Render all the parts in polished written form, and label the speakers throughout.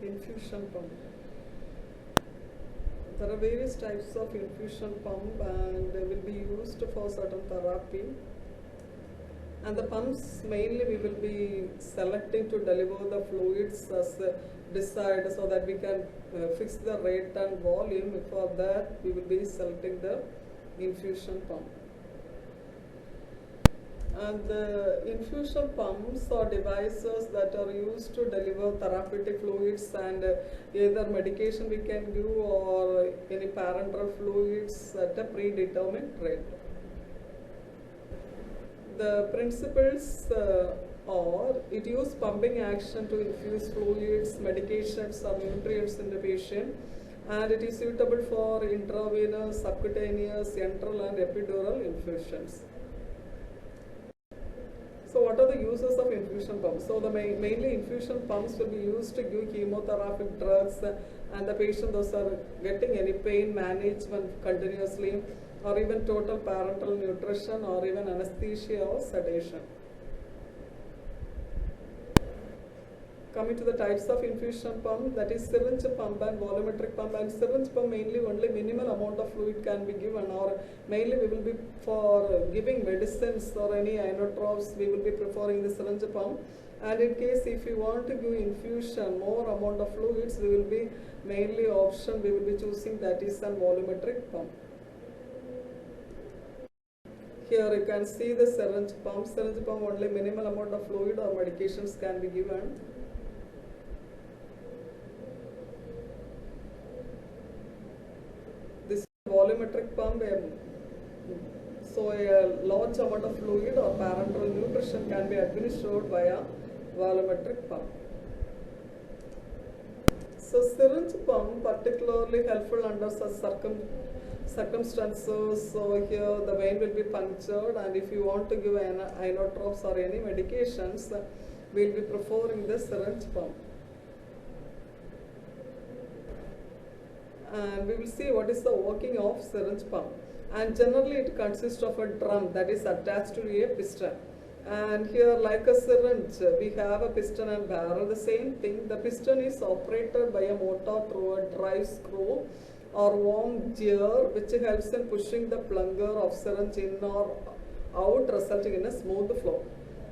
Speaker 1: Infusion pump. There are various types of infusion pump and they will be used for certain therapy. And the pumps mainly we will be selecting to deliver the fluids as desired so that we can fix the rate and volume. For that we will be selecting the infusion pump. And the infusion pumps are devices that are used to deliver therapeutic fluids and either medication we can give or any parenteral fluids at a predetermined rate. The principles are it uses pumping action to infuse fluids, medications or nutrients in the patient, and it is suitable for intravenous, subcutaneous, enteral and epidural infusions. So what are the uses of infusion pumps? So the mainly infusion pumps will be used to give chemotherapeutic drugs and the patient those are getting any pain management continuously or even total parenteral nutrition or even anesthesia or sedation. Coming to the types of infusion pump, that is syringe pump and volumetric pump. And syringe pump mainly only minimal amount of fluid can be given, or mainly we will be for giving medicines or any inotropes, we will be preferring the syringe pump. And in case if you want to give infusion more amount of fluids, we will be mainly option we will be choosing, that is an volumetric pump. Here you can see the syringe pump. Syringe pump only minimal amount of fluid or medications can be given. Volumetric pump, so a large amount of fluid or parenteral nutrition can be administered by a volumetric pump. So syringe pump particularly helpful under such circumstances. So here the vein will be punctured, and if you want to give inotropes or any medications, we will be preferring the syringe pump. And we will see what is the working of syringe pump. And generally it consists of a drum that is attached to a piston. And here, like a syringe, we have a piston and barrel. The same thing, the piston is operated by a motor through a drive screw or worm gear, which helps in pushing the plunger of syringe in or out, resulting in a smooth flow.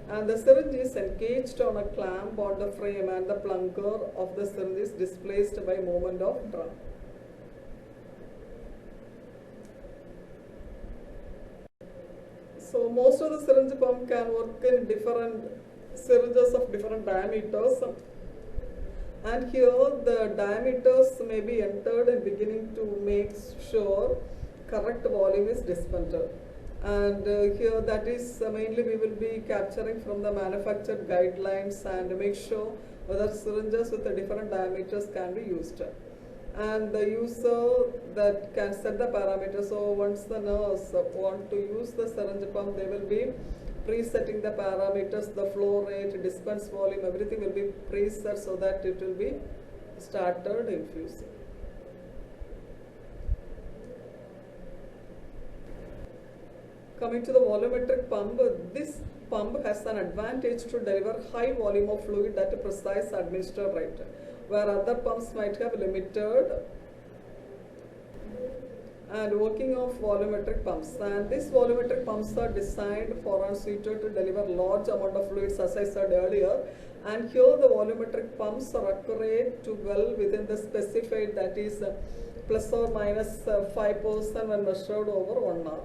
Speaker 1: And the syringe is engaged on a clamp on the frame, and the plunger of the syringe is displaced by movement of drum. So most of the syringe pump can work in different syringes of different diameters. And here the diameters may be entered in beginning to make sure correct volume is dispensed. And here that is mainly we will be capturing from the manufactured guidelines and make sure whether syringes with the different diameters can be used. And the user that can set the parameters. So once the nurse want to use the syringe pump, they will be presetting the parameters, the flow rate, dispense volume, everything will be preset so that it will be started infusing. Coming to the volumetric pump, this pump has an advantage to deliver high volume of fluid at a precise administered rate, where other pumps might have limited. And working of volumetric pumps, and these volumetric pumps are designed for and suited to deliver large amount of fluids, as I said earlier. And here the volumetric pumps are accurate to well within the specified, that is plus or minus 5% when measured over 1 hour.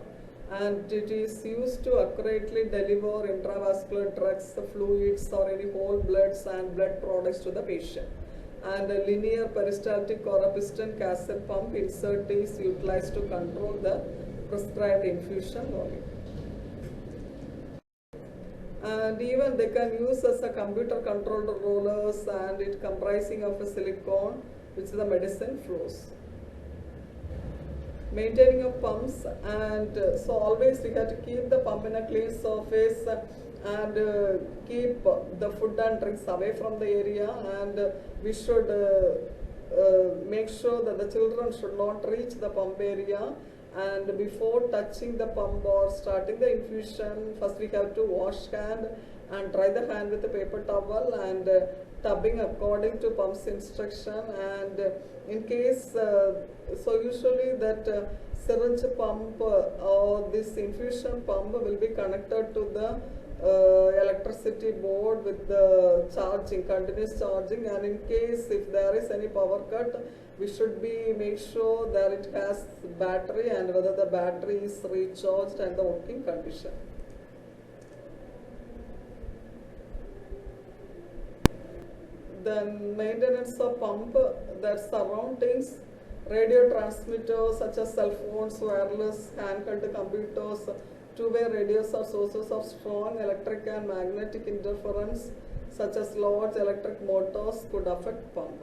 Speaker 1: And it is used to accurately deliver intravascular drugs, fluids or any whole bloods and blood products to the patient. And a linear peristaltic or a piston cassette pump insert is utilized to control the prescribed infusion volume. And even they can use as a computer controlled rollers, and it comprising of a silicone which the medicine flows. Maintaining of pumps, and so always we have to keep the pump in a clean surface and keep the food and drinks away from the area, and we should make sure that the children should not reach the pump area. And before touching the pump or starting the infusion, first we have to wash hand and dry the hand with a paper towel and tubbing according to pump's instruction, and in case, so usually that syringe pump or this infusion pump will be connected to the electricity board with the charging, continuous charging, and in case if there is any power cut, we should be make sure that it has battery and whether the battery is recharged and the working condition. Then maintenance of pump, that surroundings, radio transmitters such as cell phones, wireless, handheld computers, two-way radios are sources of strong electric and magnetic interference such as large electric motors could affect pump.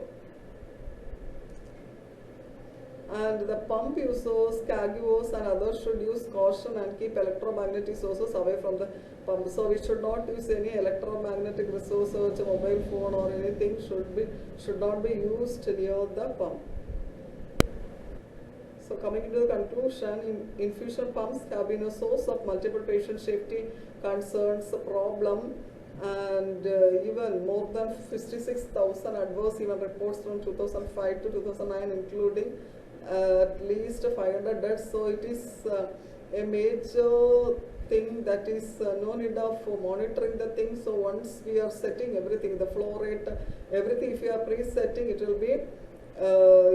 Speaker 1: And the pump users, caregivers and others should use caution and keep electromagnetic sources away from the pump. So we should not use any electromagnetic resources, mobile phone or anything should not be used near the pump. So coming into the conclusion, infusion pumps have been a source of multiple patient safety concerns, problem, and even more than 56,000 adverse event reports from 2005 to 2009, including at least 500 deaths. So it is a major thing that is no need of monitoring the thing. So once we are setting everything, the flow rate, everything, if you are pre-setting, it will be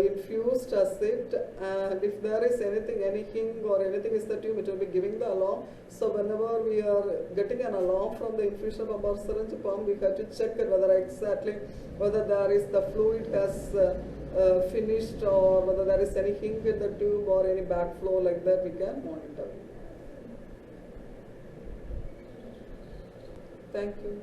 Speaker 1: infused as it, and if there is anything, any hing or anything is the tube, it will be giving the alarm. So whenever we are getting an alarm from the infusion pump or syringe pump, we have to check it whether there is the fluid has finished or whether there is any hing in the tube or any backflow, like that we can monitor. Thank you.